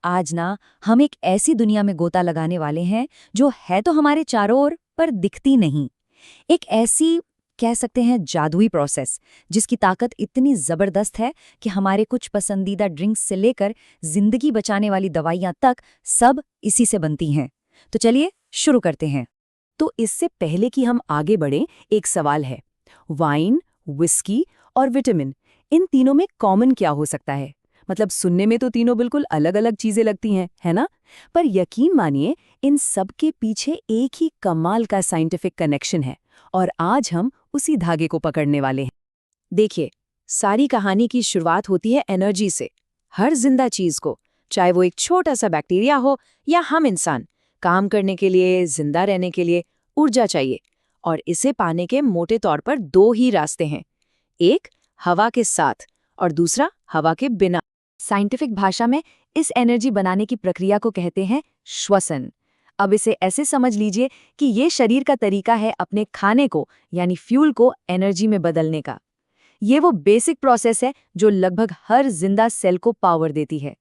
आज ना हम एक ऐसी दुनिया में गोता लगाने वाले हैं जो है तो हमारे चारों ओर पर दिखती नहीं। एक ऐसी कह सकते हैं जादुई प्रोसेस जिसकी ताकत इतनी जबरदस्त है कि हमारे कुछ पसंदीदा ड्रिंक्स से लेकर जिंदगी बचाने वाली दवाइयां तक सब इसी से बनती हैं। तो चलिए शुरू करते हैं। तो इससे पहले कि हम आगे बढ़ें, एक सवाल है। वाइन, विस्की और विटामिन, इन तीनों में कॉमन क्या हो सकता है? मतलब सुनने में तो तीनों बिल्कुल अलग अलग चीजें लगती हैं, है ना? पर यकीन मानिए, इन सब के पीछे एक ही कमाल का साइंटिफिक कनेक्शन है और आज हम उसी धागे को पकड़ने वाले हैं। देखिए, सारी कहानी की शुरुआत होती है एनर्जी से। हर जिंदा चीज को, चाहे वो एक छोटा सा बैक्टीरिया हो या हम इंसान, काम करने के लिए, जिंदा रहने के लिए ऊर्जा चाहिए। और इसे पाने के मोटे तौर पर दो ही रास्ते हैं, एक हवा के साथ और दूसरा हवा के बिना। साइंटिफिक भाषा में इस एनर्जी बनाने की प्रक्रिया को कहते हैं श्वसन। अब इसे ऐसे समझ लीजिए कि ये शरीर का तरीका है अपने खाने को यानी फ्यूल को एनर्जी में बदलने का। ये वो बेसिक प्रोसेस है जो लगभग हर जिंदा सेल को पावर देती है।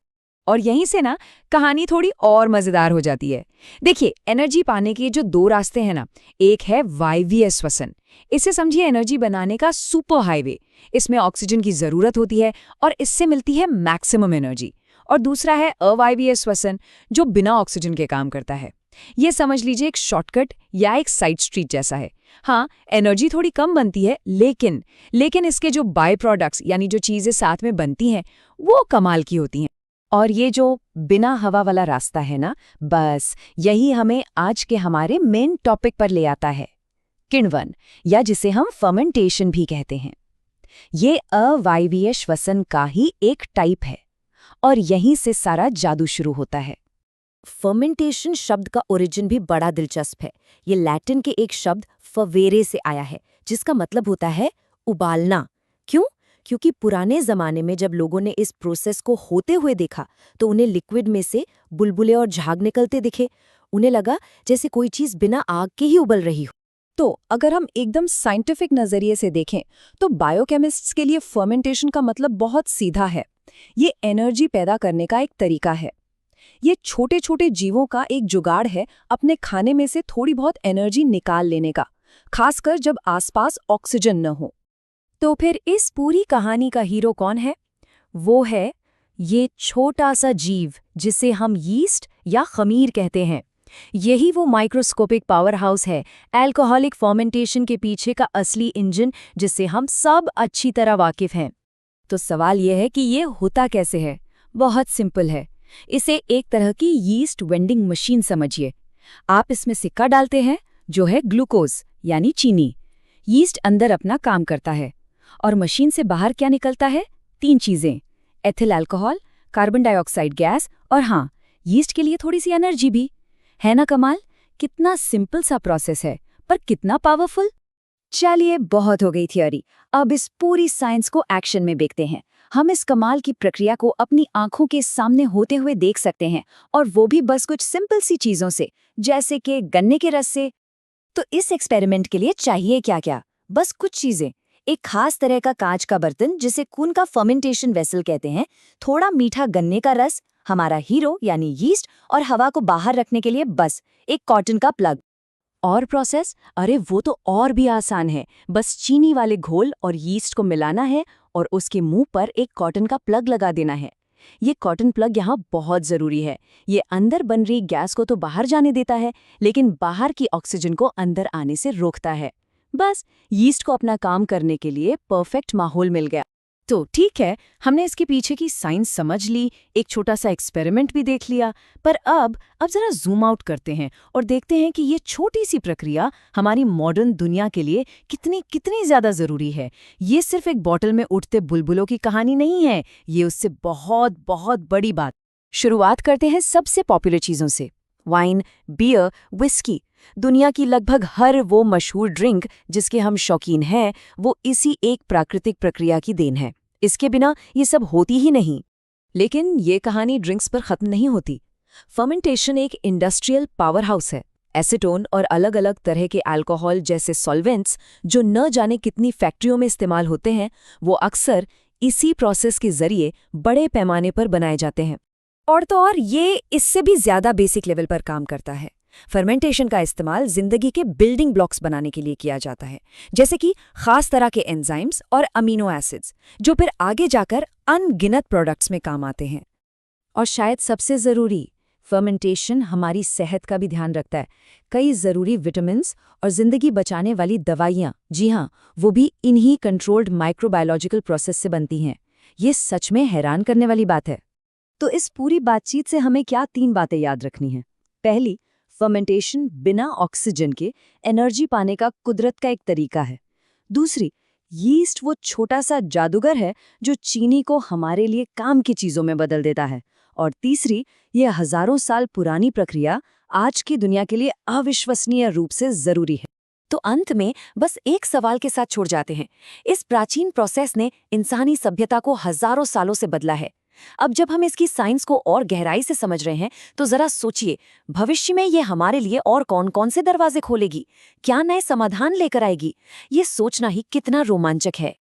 और यहीं से ना कहानी थोड़ी और मजेदार हो जाती है। देखिए, एनर्जी पाने के जो दो रास्ते हैं ना, एक है वायवीय श्वसन। इसे समझिए एनर्जी बनाने का सुपर हाईवे। इसमें ऑक्सीजन की जरूरत होती है और इससे मिलती है मैक्सिमम एनर्जी। और दूसरा है अवायवीय श्वसन, जो बिना ऑक्सीजन के काम करता है। ये समझ लीजिए एक शॉर्टकट या एक साइड स्ट्रीट जैसा है। हाँ, एनर्जी थोड़ी कम बनती है, लेकिन इसके जो बाय प्रोडक्ट्स यानी जो चीजें साथ में बनती हैं वो कमाल की होती हैं। और ये जो बिना हवा वाला रास्ता है ना, बस यही हमें आज के हमारे मेन टॉपिक पर ले आता है, किण्वन, या जिसे हम फर्मेंटेशन भी कहते हैं। ये अवायवीय श्वसन का ही एक टाइप है और यहीं से सारा जादू शुरू होता है। फर्मेंटेशन शब्द का ओरिजिन भी बड़ा दिलचस्प है। ये लैटिन के एक शब्द फवेरे से आया है, जिसका मतलब होता है उबालना। क्यों? क्योंकि पुराने जमाने में जब लोगों ने इस प्रोसेस को होते हुए देखा तो उन्हें लिक्विड में से बुलबुले और झाग निकलते दिखे। उन्हें लगा जैसे कोई चीज बिना आग के ही उबल रही हो। तो अगर हम एकदम साइंटिफिक नजरिए से देखें तो बायोकेमिस्ट्स के लिए फर्मेंटेशन का मतलब बहुत सीधा है। ये एनर्जी पैदा करने का एक तरीका है। ये छोटे छोटे जीवों का एक जुगाड़ है अपने खाने में से थोड़ी बहुत एनर्जी निकाल लेने का, खासकर जब आसपास ऑक्सीजन न हो। तो फिर इस पूरी कहानी का हीरो कौन है? वो है ये छोटा सा जीव जिसे हम यीस्ट या खमीर कहते हैं। यही वो माइक्रोस्कोपिक पावर हाउस है, अल्कोहलिक फर्मेंटेशन के पीछे का असली इंजन, जिससे हम सब अच्छी तरह वाकिफ हैं। तो सवाल यह है कि ये होता कैसे है? बहुत सिंपल है। इसे एक तरह की यीस्ट वेंडिंग मशीन समझिए। आप इसमें सिक्का डालते हैं जो है ग्लूकोज यानी चीनी। यीस्ट अंदर अपना काम करता है और मशीन से बाहर क्या निकलता है? तीन चीजें, ethyl alcohol, carbon dioxide gas और हाँ, यीस्ट के लिए थोड़ी सी एनर्जी भी। है ना कमाल? कितना सिंपल सा प्रोसेस है, पर कितना पावरफुल। चलिए, बहुत हो गई थियोरी, अब इस पूरी साइंस को एक्शन में देखते हैं। हम इस कमाल की प्रक्रिया को अपनी आंखों के सामने होते हुए देख सकते हैं, और वो भी बस कुछ सिंपल सी चीजों से, जैसे कि गन्ने के रस से। तो इस एक्सपेरिमेंट के लिए चाहिए क्या क्या? बस कुछ चीजें। एक खास तरह का कांच का बर्तन जिसे खून का फर्मेंटेशन वेसल कहते हैं, थोड़ा मीठा गन्ने का रस, हमारा हीरो यानी यीस्ट, और हवा को बाहर रखने के लिए बस एक कॉटन का प्लग। और प्रोसेस? अरे वो तो और भी आसान है। बस चीनी वाले घोल और यीस्ट को मिलाना है और उसके मुंह पर एक कॉटन का प्लग लगा देना है। ये कॉटन प्लग यहाँ बहुत जरूरी है। ये अंदर बन रही गैस को तो बाहर जाने देता है, लेकिन बाहर की ऑक्सीजन को अंदर आने से रोकता है। बस यीस्ट को अपना काम करने के लिए परफेक्ट माहौल मिल गया। तो ठीक है, हमने इसके पीछे की साइंस समझ ली, एक छोटा सा एक्सपेरिमेंट भी देख लिया, पर अब जरा जूम आउट करते हैं और देखते हैं कि ये छोटी सी प्रक्रिया हमारी मॉडर्न दुनिया के लिए कितनी ज्यादा जरूरी है। ये सिर्फ एक बॉटल में उठते बुलबुलों की कहानी नहीं है, ये उससे बहुत बहुत बड़ी बात। शुरुआत करते हैं सबसे पॉपुलर चीजों से, वाइन, बियर, विस्की। दुनिया की लगभग हर वो मशहूर ड्रिंक जिसके हम शौकीन हैं, वो इसी एक प्राकृतिक प्रक्रिया की देन है। इसके बिना ये सब होती ही नहीं। लेकिन ये कहानी ड्रिंक्स पर खत्म नहीं होती। फर्मेंटेशन एक इंडस्ट्रियल पावर हाउस है। एसीटोन और अलग अलग तरह के अल्कोहल जैसे सॉल्वेंट्स जो न जाने कितनी फैक्ट्रियों में इस्तेमाल होते हैं, वो अक्सर इसी प्रोसेस के जरिए बड़े पैमाने पर बनाए जाते हैं। और तो और ये इससे भी ज्यादा बेसिक लेवल पर काम करता है। फर्मेंटेशन का इस्तेमाल जिंदगी के बिल्डिंग ब्लॉक्स बनाने के लिए किया जाता है, जैसे कि खास तरह के एंजाइम्स और अमीनो एसिड्स, जो फिर आगे जाकर अनगिनत प्रोडक्ट्स में काम आते हैं। और शायद सबसे ज़रूरी, फर्मेंटेशन हमारी सेहत का भी ध्यान रखता है। कई ज़रूरी विटामिन्स और ज़िंदगी बचाने वाली दवाइयाँ, जी हाँ, वो भी इन्हीं कंट्रोल्ड माइक्रोबायोलॉजिकल प्रोसेस से बनती हैं। ये सच में हैरान करने वाली बात है। तो इस पूरी बातचीत से हमें क्या 3 बातें याद रखनी हैं? पहली, फर्मेंटेशन बिना ऑक्सीजन के एनर्जी पाने का कुदरत का एक तरीका है। दूसरी, यीस्ट वो छोटा सा जादूगर है जो चीनी को हमारे लिए काम की चीज़ों में बदल देता है। और तीसरी, ये हजारों साल पुरानी प्रक्रिया आज की दुनिया के लिए अविश्वसनीय रूप से ज़रूरी है। तो अंत में बस एक सवाल के साथ छोड़ जाते हैं। इस प्राचीन प्रोसेस ने इंसानी सभ्यता को हजारों सालों से बदला है। अब जब हम इसकी साइंस को और गहराई से समझ रहे हैं, तो जरा सोचिए, भविष्य में ये हमारे लिए और कौन-कौन से दरवाजे खोलेगी, क्या नए समाधान लेकर आएगी। ये सोचना ही कितना रोमांचक है।